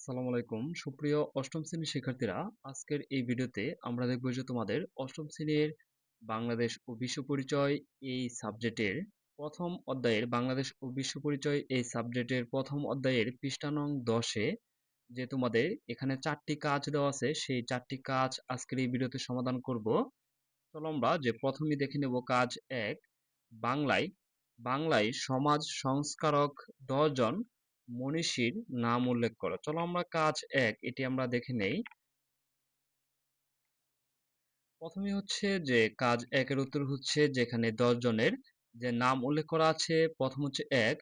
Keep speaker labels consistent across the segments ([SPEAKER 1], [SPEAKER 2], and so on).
[SPEAKER 1] আসসালামু আলাইকুম সুপ্রিয় অষ্টম শ্রেণীর শিক্ষার্থীরা। আজকের এই ভিডিওতে আমরা দেখব যে তোমাদের অষ্টম শ্রেণীর বাংলাদেশ ও বিশ্ব পরিচয় এই সাবজেক্টের প্রথম অধ্যায়ের বাংলাদেশ ও বিশ্ব পরিচয় এই সাবজেক্টের প্রথম অধ্যায়ের পৃষ্ঠা নং 10-এ যে তোমাদের এখানে 4টি কাজ দেওয়া আছে, সেই 4টি কাজ আজকের এই ভিডিওতে সমাধান করব। চলো আমরা যে প্রথমেই দেখে নেব কাজ 1। বাংলায় বাংলায় সমাজ সংস্কারক 10 জন মনীষীর নাম উল্লেখ করো। চলো আমরা কাজ 1 এটি আমরা দেখে নেই। প্রথমে হচ্ছে যে কাজ 1 এর উত্তর হচ্ছে যেখানে 10 জনের যে নাম উল্লেখ করা আছে। প্রথম হচ্ছে 1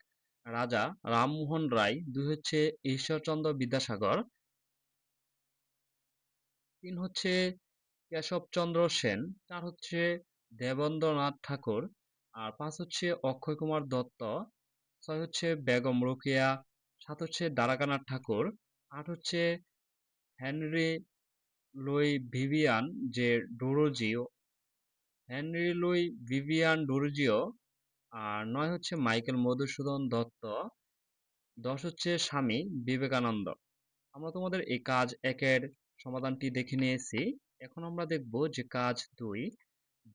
[SPEAKER 1] রাজা রামমোহন রায়, 2 হচ্ছে ঈশ্বরচন্দ্র বিদ্যাসাগর, 3 হচ্ছে কেশবচন্দ্র সেন, 4 হচ্ছে দেবেন্দ্রনাথ ঠাকুর, আর 5 হচ্ছে অক্ষয় কুমার দত্ত, 6 হচ্ছে বেগম রোকেয়া, 7 হচ্ছে দ্বারকানাথ ঠাকুর, 8 হচ্ছে হেনরি লুই ভিভিয়ান যে ডুরুজিও, হেনরি লুই ভিভিয়ান ডুরুজিও, আর 9 হচ্ছে মাইকেল মধুসূদন দত্ত, 10 হচ্ছে স্বামী বিবেকানন্দ। আমরা তোমাদের এই কাজ 1-এর সমাধানটি দেখে নিয়েছি। এখন আমরা দেখব যে কাজ 2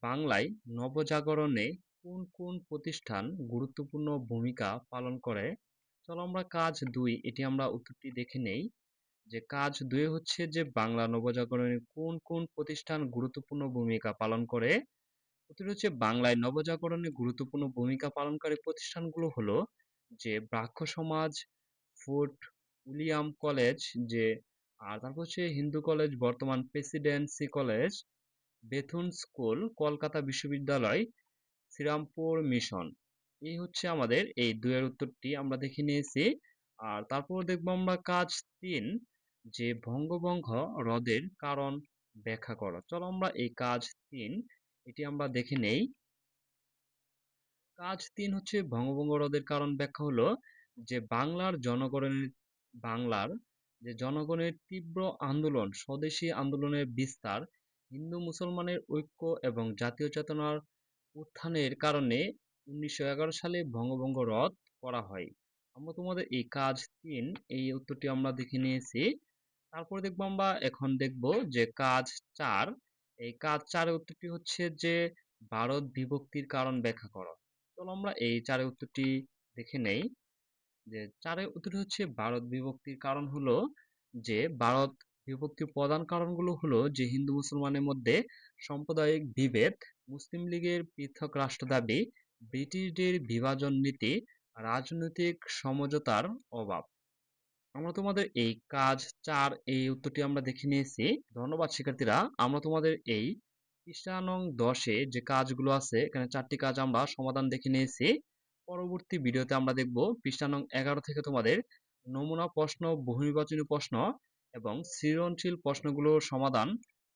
[SPEAKER 1] বাংলায় নবজাগরণে কোন কোন প্রতিষ্ঠান গুরুত্বপূর্ণ ভূমিকা পালন করে। চলো আমরা কাজ 2 এটি আমরা উত্তরটি দেখে নেই। যে কাজ 2 হচ্ছে যে বাংলা নবজাগরণে কোন কোন প্রতিষ্ঠান গুরুত্বপূর্ণ ভূমিকা পালন করে। উত্তর হচ্ছে বাংলায় নবজাগরণে গুরুত্বপূর্ণ ভূমিকা পালনকারী প্রতিষ্ঠানগুলো হলো যে ব্রাহ্ম সমাজ, ফোর্ট উইলিয়াম কলেজ, যে আর তারপর হচ্ছে হিন্দু কলেজ বর্তমান Presidency college, Bethune school, Kolkata বিশ্ববিদ্যালয়, শ্রীরামপুর মিশন। এই হচ্ছে আমাদের এই 2 এর উত্তরটি আমরা দেখে নিয়েছি। আর তারপর দেখবো আমরা কাজ 3 যে বঙ্গভঙ্গ রদের কারণ ব্যাখ্যা করো। চলো আমরা এই কাজ 3 এটি আমরা দেখে নেই। কাজ 3 হচ্ছে বঙ্গভঙ্গ রদের কারণ ব্যাখ্যা হলো যে বাংলার যে জনগণের তীব্র আন্দোলন, স্বদেশী আন্দোলনের বিস্তার, হিন্দু মুসলমানের ঐক্য এবং জাতীয় চেতনার উত্থানের কারণে 1911 সালে বঙ্গভঙ্গ রদ করা হয়। আমরা তোমাদের এই কাজ 3 এই উত্তরটি আমরা দেখে নিয়েছি। তারপর দেখবো আমরা এখন দেখব যে কাজ 4। এই কাজ 4 এর উত্তরটি হচ্ছে যে ভারত বিভক্তির কারণ ব্যাখ্যা করো। চলো আমরা এই 4 এর উত্তরটি দেখে নেই। যে 4 এর উত্তরটি হচ্ছে ভারত বিভক্তির কারণ হলো যে ভারত বিভক্তির প্রধান কারণগুলো হলো যে হিন্দু মুসলমানের মধ্যে সাম্প্রদায়িক বিভেদ, মুসলিম লীগের পৃথক রাষ্ট্র দাবি, ব্রিটিশদের বিভাজন নীতি, রাজনৈতিক সমঝোতার অভাব। আমরা তোমাদের এই কাজ 4 এই উত্তরটি আমরা দেখে নিয়েছি। ধন্যবাদ শিক্ষার্থীরা। আমরা তোমাদের এই পৃষ্ঠা নং 10-এ যে কাজগুলো আছে এখানে 4টি কাজ আমরা সমাধান দেখে নিয়েছি। পরবর্তী ভিডিওতে আমরা দেখব পৃষ্ঠা নং 11 থেকে তোমাদের নমুনা প্রশ্ন, বহুনির্বাচনী প্রশ্ন এবং সৃজনশীল প্রশ্নগুলোর সমাধান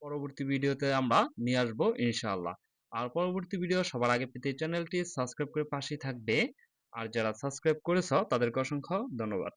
[SPEAKER 1] পরবর্তী ভিডিওতে আমরা নিয়ে আসবো ইনশাআল্লাহ। আর পরবর্তী ভিডিও সবার আগে পেতে চ্যানেলটি সাবস্ক্রাইব করে পাশেই থাকবে। আর যারা সাবস্ক্রাইব করেছো তাদেরকে অসংখ্য ধন্যবাদ।